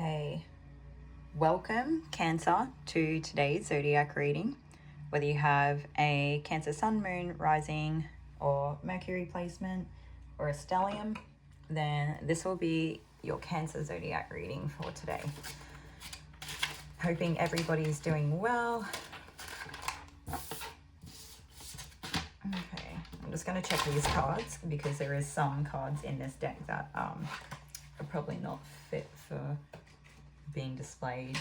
Okay, welcome Cancer to today's Zodiac reading. Whether you have a Cancer Sun, Moon, Rising, or Mercury placement, or a stellium, then this will be your Cancer Zodiac reading for today. Hoping everybody's doing well. Okay, I'm just going to check these cards because there is some cards in this deck that are probably not fit for being displayed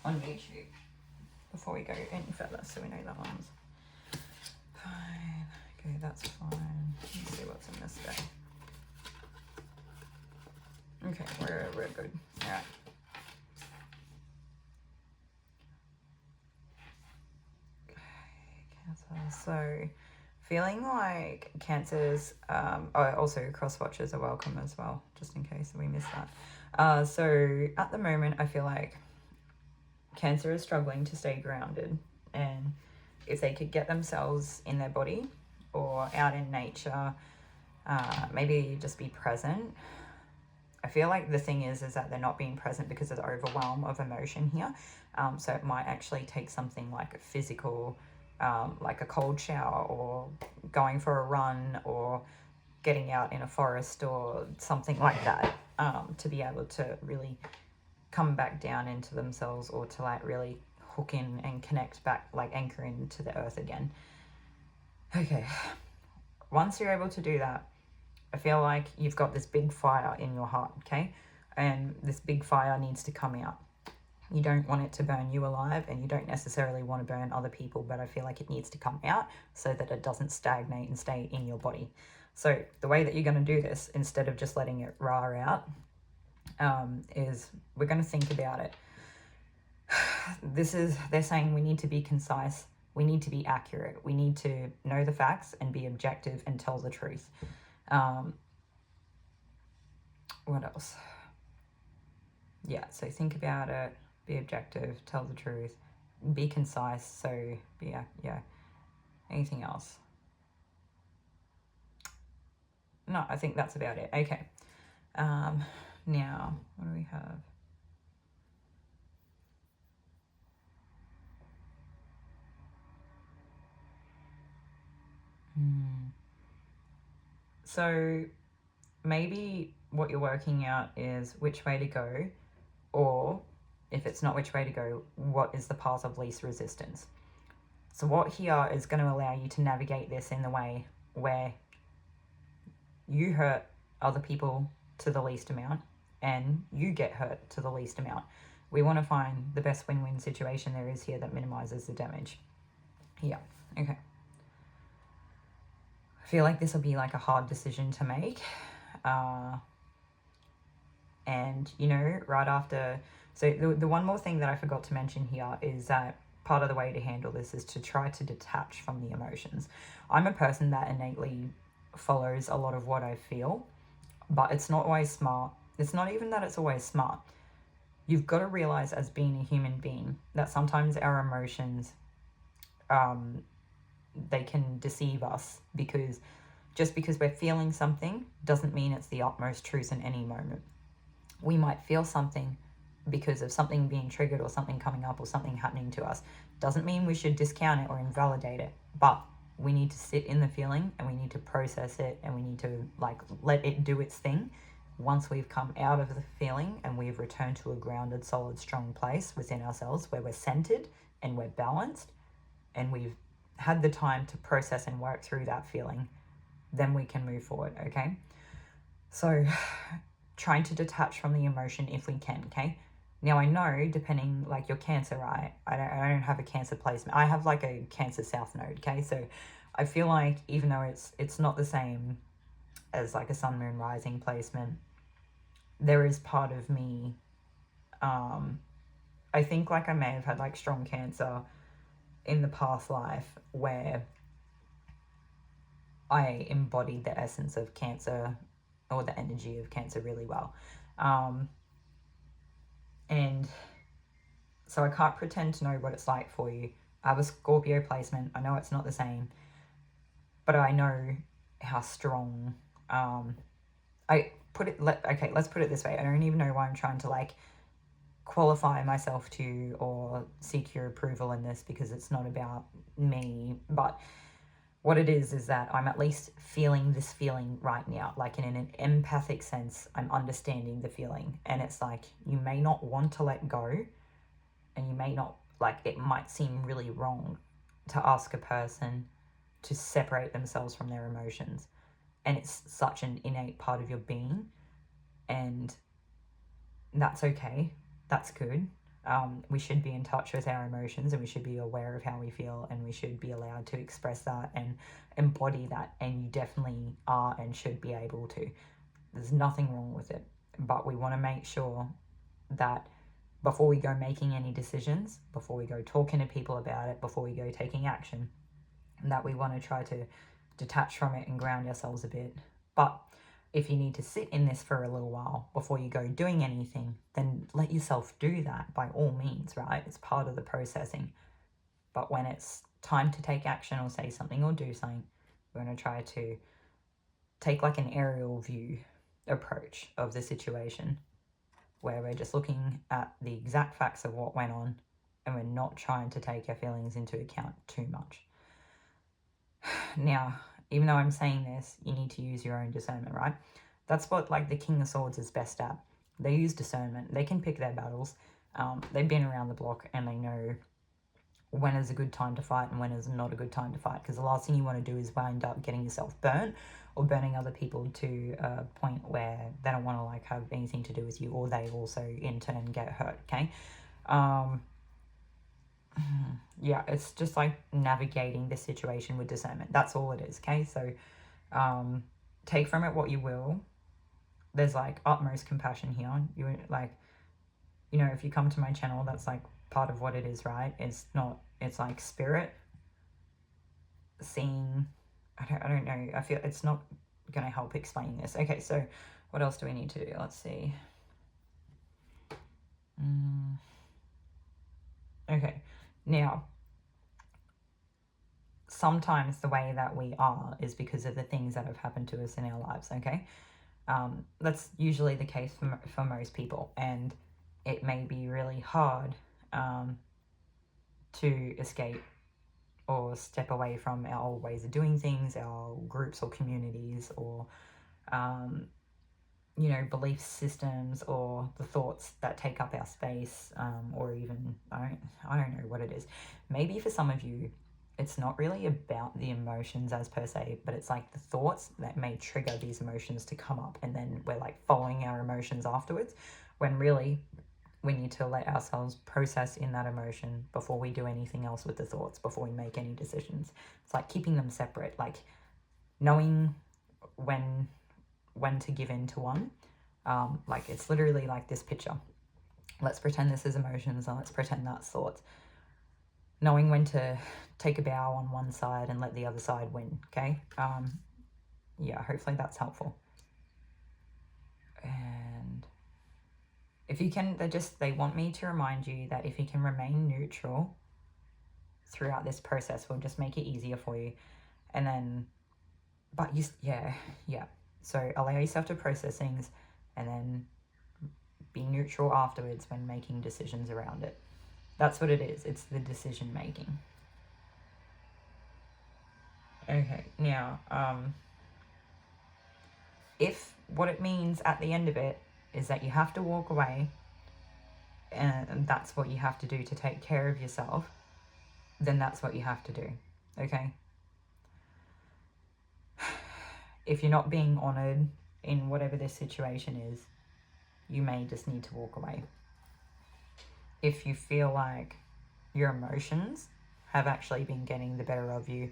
on YouTube before we go any further, so we know that one's fine. Okay, that's fine. Let's see what's in this deck. Okay, we're good. All right. Cancer. So, feeling like Cancers, also cross watchers are welcome as well, just in case we miss that. So at the moment, I feel like Cancer is struggling to stay grounded, and if they could get themselves in their body or out in nature, maybe just be present. I feel like the thing is that they're not being present because of the overwhelm of emotion here. So it might actually take something like a physical, like a cold shower or going for a run or getting out in a forest or something like that, to be able to really come back down into themselves, or to like really hook in and connect back, like anchor into the earth again. Okay, once you're able to do that, I feel like you've got this big fire in your heart, okay? And this big fire needs to come out. You don't want it to burn you alive, and you don't necessarily want to burn other people, but I feel like it needs to come out so that it doesn't stagnate and stay in your body. So the way that you're going to do this, instead of just letting it roar out, is we're going to think about it. They're saying we need to be concise, we need to be accurate, we need to know the facts and be objective and tell the truth. What else? Yeah, so think about it, be objective, tell the truth, be concise. So yeah. Anything else? No, I think that's about it. Okay. Now, what do we have? So maybe what you're working out is which way to go, or if it's not which way to go, what is the path of least resistance. So what here is going to allow you to navigate this in the way where you hurt other people to the least amount and you get hurt to the least amount. We want to find the best win-win situation there is here that minimizes the damage. Yeah, okay. I feel like this will be like a hard decision to make. And, you know, right after... So the one more thing that I forgot to mention here is that part of the way to handle this is to try to detach from the emotions. I'm a person that innately follows a lot of what I feel, but it's not always smart. It's not even that it's always smart. You've got to realize, as being a human being, that sometimes our emotions, they can deceive us, because just because we're feeling something doesn't mean it's the utmost truth in any moment. We might feel something because of something being triggered or something coming up or something happening to us. Doesn't mean we should discount it or invalidate it, but we need to sit in the feeling and we need to process it, and we need to like let it do its thing. Once we've come out of the feeling and we've returned to a grounded, solid, strong place within ourselves where we're centered and we're balanced and we've had the time to process and work through that feeling, then we can move forward, okay? So trying to detach from the emotion if we can, okay? Now I know, depending, like your Cancer, right? I don't have a Cancer placement. I have like a Cancer South node, okay? So I feel like even though it's not the same as like a Sun, Moon, Rising placement, there is part of me, I think like I may have had like strong Cancer in the past life where I embodied the essence of Cancer or the energy of Cancer really well. And so I can't pretend to know what it's like for you. I have a Scorpio placement. I know it's not the same, but I know how strong, let's put it this way. I don't even know why I'm trying to like qualify myself to or seek your approval in this, because it's not about me, but what it is that I'm at least feeling this feeling right now, like in an empathic sense. I'm understanding the feeling, and it's like you may not want to let go, and you may not, like, it might seem really wrong to ask a person to separate themselves from their emotions, and it's such an innate part of your being, and that's okay. That's good. We should be in touch with our emotions, and we should be aware of how we feel, and we should be allowed to express that and embody that, and you definitely are and should be able to. There's nothing wrong with it, but we want to make sure that before we go making any decisions, before we go talking to people about it, before we go taking action, that we want to try to detach from it and ground ourselves a bit. But if you need to sit in this for a little while before you go doing anything, then let yourself do that by all means, right? It's part of the processing. But when it's time to take action or say something or do something, we're going to try to take like an aerial view approach of the situation, where we're just looking at the exact facts of what went on, and we're not trying to take our feelings into account too much. Now, even though I'm saying this, you need to use your own discernment, right? That's what, like, the King of Swords is best at. They use discernment. They can pick their battles. They've been around the block, and they know when is a good time to fight and when is not a good time to fight, because the last thing you want to do is wind up getting yourself burnt or burning other people to a point where they don't want to, like, have anything to do with you, or they also in turn get hurt, okay? Yeah, it's just like navigating the situation with discernment. That's all it is, okay? So take from it what you will. There's like utmost compassion here. You, like, you know, if you come to my channel, that's like part of what it is, right? It's not, it's like spirit seeing, I don't know, I feel it's not going to help explain this. Okay, so what else do we need to do? Let's see. Okay, now, sometimes the way that we are is because of the things that have happened to us in our lives, okay? That's usually the case for most people, and it may be really hard to escape or step away from our old ways of doing things, our groups or communities, or you know, belief systems, or the thoughts that take up our space, or even I don't know what it is. Maybe for some of you, it's not really about the emotions as per se, but it's like the thoughts that may trigger these emotions to come up, and then we're like following our emotions afterwards, when really we need to let ourselves process in that emotion before we do anything else with the thoughts, before we make any decisions. It's like keeping them separate, like knowing when to give in to one. Like, it's literally like this picture. Let's pretend this is emotions, and let's pretend that's thoughts. Knowing when to take a bow on one side and let the other side win, okay? Yeah, hopefully that's helpful. And if you can, they want me to remind you that if you can remain neutral throughout this process, we'll just make it easier for you. And then, but yeah. So allow yourself to process things, and then be neutral afterwards when making decisions around it. That's what it is. It's the decision making. Okay, now, if what it means at the end of it is that you have to walk away, and that's what you have to do to take care of yourself, then that's what you have to do, okay? If you're not being honoured in whatever this situation is, you may just need to walk away. If you feel like your emotions have actually been getting the better of you,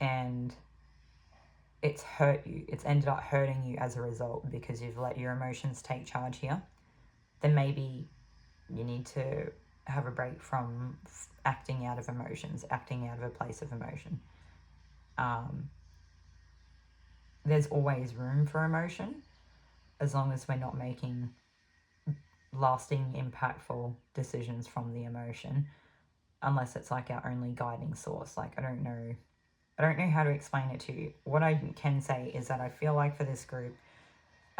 and it's hurt you, it's ended up hurting you as a result because you've let your emotions take charge here, then maybe you need to have a break from acting out of emotions, acting out of a place of emotion. There's always room for emotion, as long as we're not making lasting, impactful decisions from the emotion, unless it's like our only guiding source. Like, I don't know how to explain it to you. What I can say is that I feel like for this group,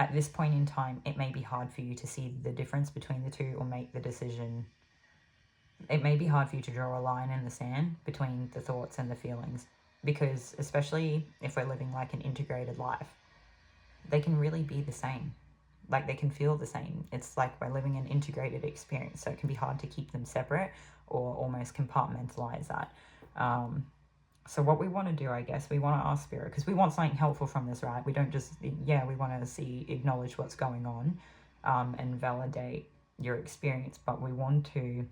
at this point in time, it may be hard for you to see the difference between the two or make the decision. It may be hard for you to draw a line in the sand between the thoughts and the feelings, because especially if we're living like an integrated life, they can really be the same. Like they can feel the same. It's like we're living an integrated experience, so it can be hard to keep them separate or almost compartmentalize that. So what we want to do, I guess, we want to ask Spirit, because we want something helpful from this, right? We don't just, yeah, we want to acknowledge what's going on, and validate your experience, but we want to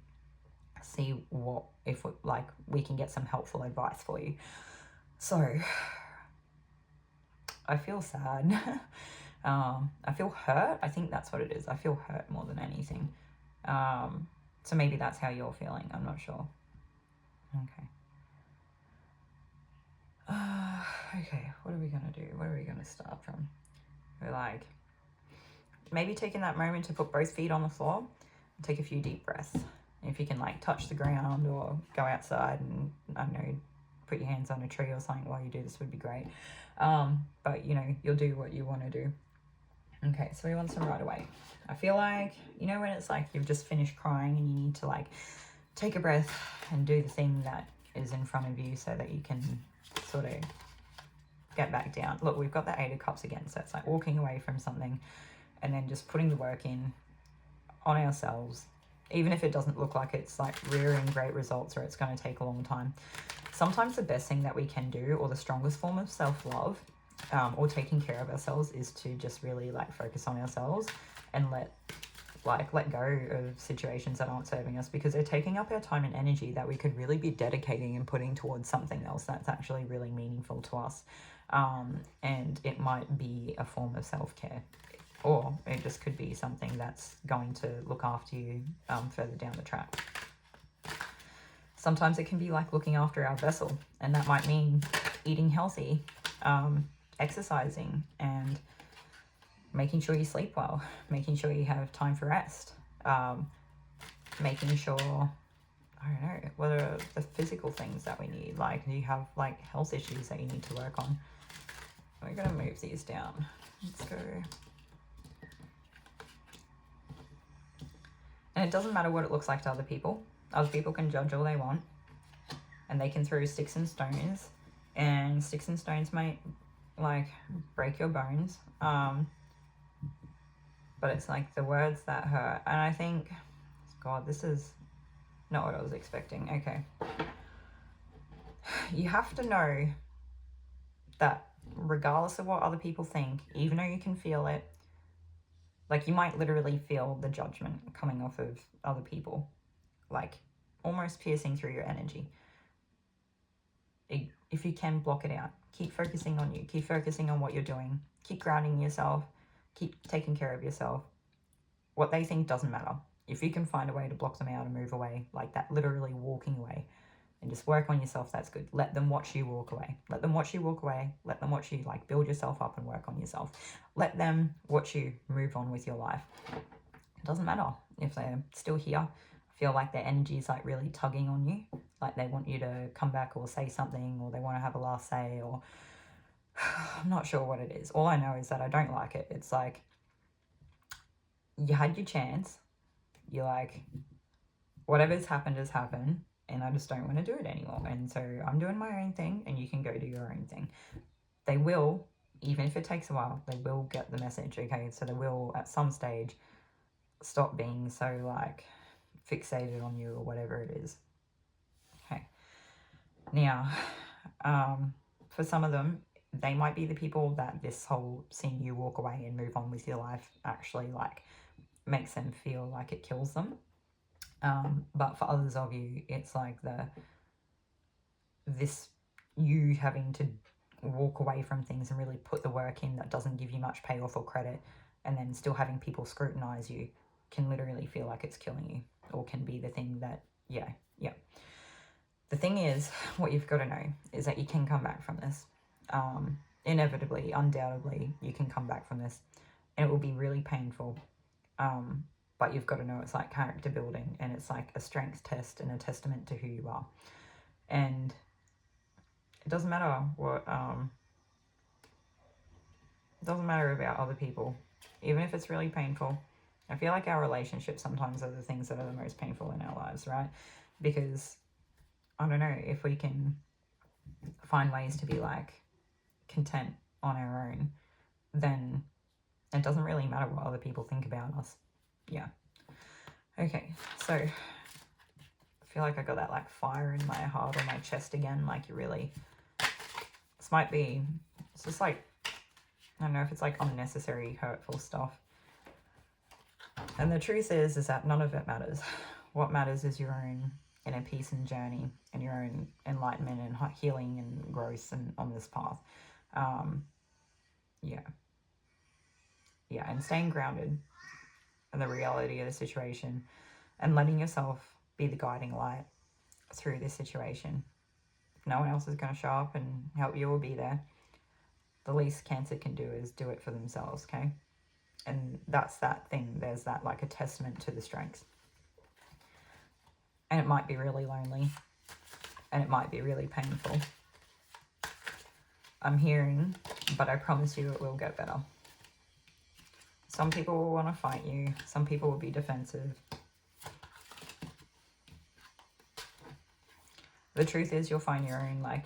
see what, if like we can get some helpful advice for you. So I feel sad. I feel hurt. I think that's what it is. I feel hurt more than anything. So maybe that's how you're feeling. I'm not sure. Okay. Okay, what are we going to do? Where are we going to start from? We're like, maybe taking that moment to put both feet on the floor and take a few deep breaths. If you can like touch the ground or go outside and, I don't know, put your hands on a tree or something while you do this would be great. But, you know, you'll do what you want to do. Okay, so we want some right away. I feel like, you know, when it's like you've just finished crying and you need to like take a breath and do the thing that is in front of you so that you can sort of get back down. Look, we've got the 8 of Cups again, so it's like walking away from something and then just putting the work in on ourselves, even if it doesn't look like it's like rearing great results or it's going to take a long time. Sometimes the best thing that we can do, or the strongest form of self-love, or taking care of ourselves, is to just really like focus on ourselves and let go of situations that aren't serving us, because they're taking up our time and energy that we could really be dedicating and putting towards something else that's actually really meaningful to us. And it might be a form of self-care, or it just could be something that's going to look after you further down the track. Sometimes it can be like looking after our vessel, and that might mean eating healthy, exercising, and making sure you sleep well, making sure you have time for rest, making sure, I don't know, what are the physical things that we need? Like, do you have like health issues that you need to work on? We're going to move these down. Let's go. And it doesn't matter what it looks like to other people. Other people can judge all they want, and they can throw sticks and stones, and sticks and stones might like break your bones. But it's like the words that hurt. And I think, God, this is not what I was expecting. Okay. You have to know that regardless of what other people think, even though you can feel it, like you might literally feel the judgment coming off of other people, like almost piercing through your energy. If you can, block it out. Keep focusing on you. Keep focusing on what you're doing. Keep grounding yourself. Keep taking care of yourself. What they think doesn't matter. If you can find a way to block them out and move away, like that, literally walking away, and just work on yourself, that's good. Let them watch you walk away. Let them watch you walk away. Let them watch you like build yourself up and work on yourself. Let them watch you move on with your life. It doesn't matter if they're still here. Feel like their energy is like really tugging on you, like they want you to come back or say something, or they want to have a last say, or I'm not sure what it is. All I know is that I don't like it. It's like you had your chance, you're like, whatever's happened has happened, and I just don't want to do it anymore, and so I'm doing my own thing and you can go do your own thing. They will, even if it takes a while, they will get the message, okay? So they will at some stage stop being so like fixated on you or whatever it is. Okay. Now, for some of them, they might be the people that this whole seeing you walk away and move on with your life actually like makes them feel like it kills them. But for others of you, it's like you having to walk away from things and really put the work in that doesn't give you much payoff or credit, and then still having people scrutinize you can literally feel like it's killing you, or can be the thing that, yeah. The thing is, what you've got to know is that you can come back from this. Inevitably, undoubtedly, you can come back from this, and it will be really painful. But you've got to know it's like character building, and it's like a strength test and a testament to who you are. And it doesn't matter what, it doesn't matter about other people. even if it's really painful. I feel like our relationships sometimes are the things that are the most painful in our lives, right? Because, I don't know, if we can find ways to be like content on our own, then it doesn't really matter what other people think about us. Yeah. Okay, so I feel like I got that like fire in my heart or my chest again. Like you really, this might be, it's just like, I don't know if it's like unnecessary, hurtful stuff. And the truth is that none of it matters. What matters is your own inner peace and journey and your own enlightenment and healing and growth and on this path. Yeah, and staying grounded in the reality of the situation and letting yourself be the guiding light through this situation. If no one else is going to show up and help you or be there, the least Cancer can do is do it for themselves, okay? And that's that thing. There's that like a testament to the strengths. And it might be really lonely and it might be really painful. I'm hearing, but I promise you it will get better. Some people will want to fight you. Some people will be defensive. The truth is you'll find your own like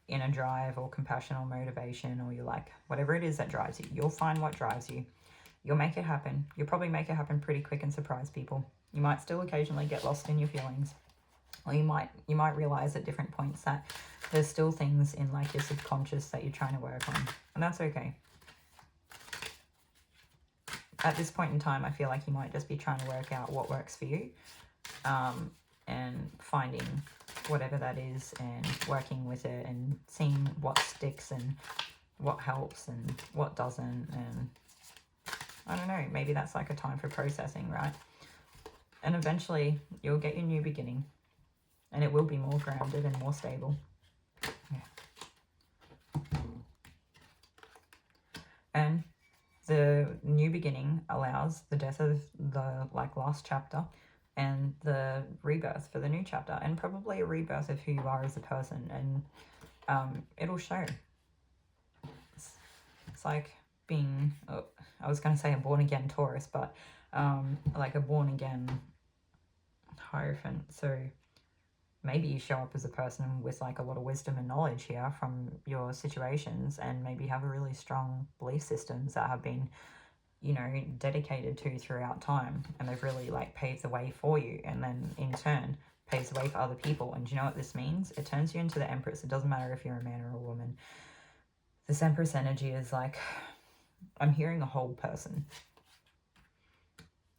inner drive or compassion or motivation, or you like whatever it is that drives you. You'll find what drives you. You'll make it happen. You'll probably make it happen pretty quick and surprise people. You might still occasionally get lost in your feelings. Or you might realize at different points that there's still things in like your subconscious that you're trying to work on. And that's okay. At this point in time, I feel like you might just be trying to work out what works for you, and finding whatever that is and working with it and seeing what sticks and what helps and what doesn't. And I don't know, maybe that's like a time for processing, right? And eventually you'll get your new beginning and it will be more grounded and more stable. Yeah. And the new beginning allows the death of the like last chapter and the rebirth for the new chapter, and probably a rebirth of who you are as a person. And it'll show. It's like being, I was going to say a born again Taurus, but like a born again Hierophant. So maybe you show up as a person with like a lot of wisdom and knowledge here from your situations, and maybe have a really strong belief systems that have been, you know, dedicated to throughout time, and they've really like paved the way for you, and then in turn paves the way for other people. And do you know what this means? It turns you into the Empress. It doesn't matter if you're a man or a woman. This Empress energy is like, I'm hearing a whole person.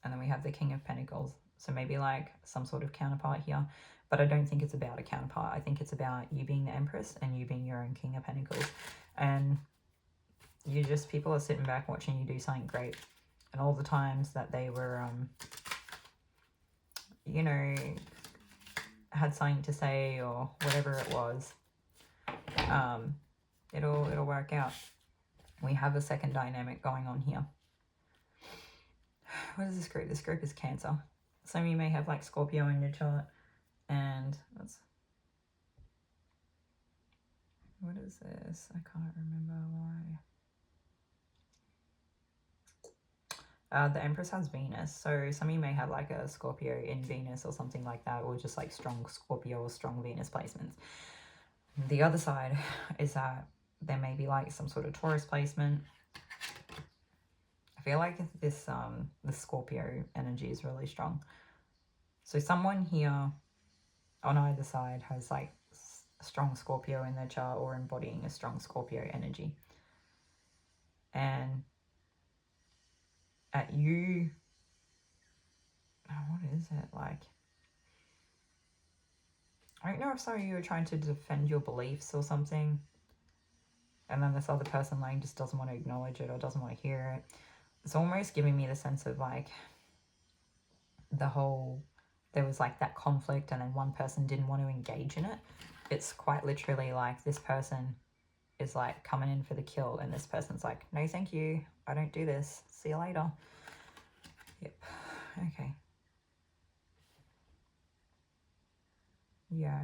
And then we have the King of Pentacles. So maybe like some sort of counterpart here. But I don't think it's about a counterpart. I think it's about you being the Empress and you being your own King of Pentacles. And you just, people are sitting back watching you do something great. And all the times that they were, you know, had something to say or whatever it was, it'll work out. We have a second dynamic going on here. What is this group? This group is Cancer. Some of you may have like Scorpio in your chart. And that's, what is this? I can't remember why. The Empress has Venus. So some of you may have like a Scorpio in Venus or something like that, or just like strong Scorpio or strong Venus placements. The other side is that there may be like some sort of Taurus placement. I feel like this the Scorpio energy is really strong. So someone here on either side has like a strong Scorpio in their chart or embodying a strong Scorpio energy. And at you, what is it like? I don't know if some of you are trying to defend your beliefs or something, and then this other person like just doesn't want to acknowledge it or doesn't want to hear it. It's almost giving me the sense of like the whole, there was like that conflict and then one person didn't want to engage in it. It's quite literally like this person is like coming in for the kill and this person's like, no thank you, I don't do this, see you later. Yep. Okay. Yeah.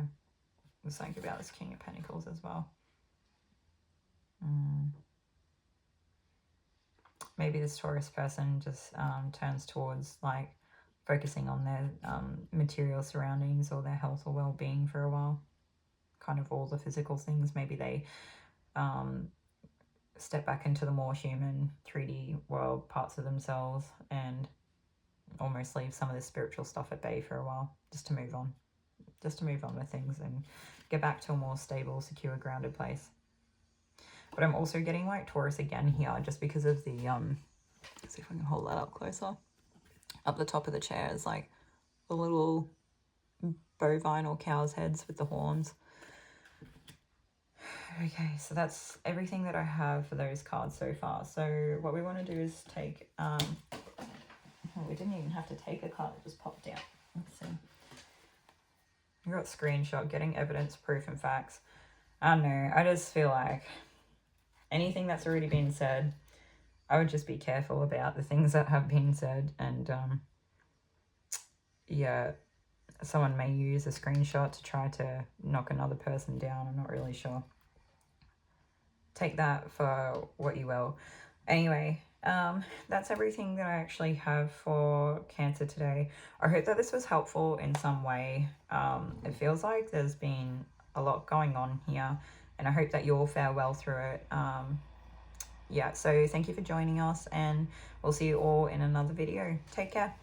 Let's think about this King of Pentacles as well. maybe this Taurus person just turns towards like focusing on their material surroundings or their health or well-being for a while. Kind of all the physical things. Maybe they step back into the more human 3D world parts of themselves and almost leave some of the spiritual stuff at bay for a while, just to move on with things and get back to a more stable, secure, grounded place. But I'm also getting like Taurus again here, just because of the let's see if I can hold that up closer. Up the top of the chair is like the little bovine or cow's heads with the horns. Okay, so that's everything that I have for those cards so far. So what we want to do is take, oh, we didn't even have to take a card, it just popped out. Let's see. I got screenshot, getting evidence, proof and facts. I don't know, I just feel like anything that's already been said, I would just be careful about the things that have been said. And yeah, someone may use a screenshot to try to knock another person down. I'm not really sure. Take that for what you will. Anyway, that's everything that I actually have for Cancer today. I hope that this was helpful in some way. It feels like there's been a lot going on here, and I hope that you all fare well through it. Yeah, so thank you for joining us, and we'll see you all in another video. Take care.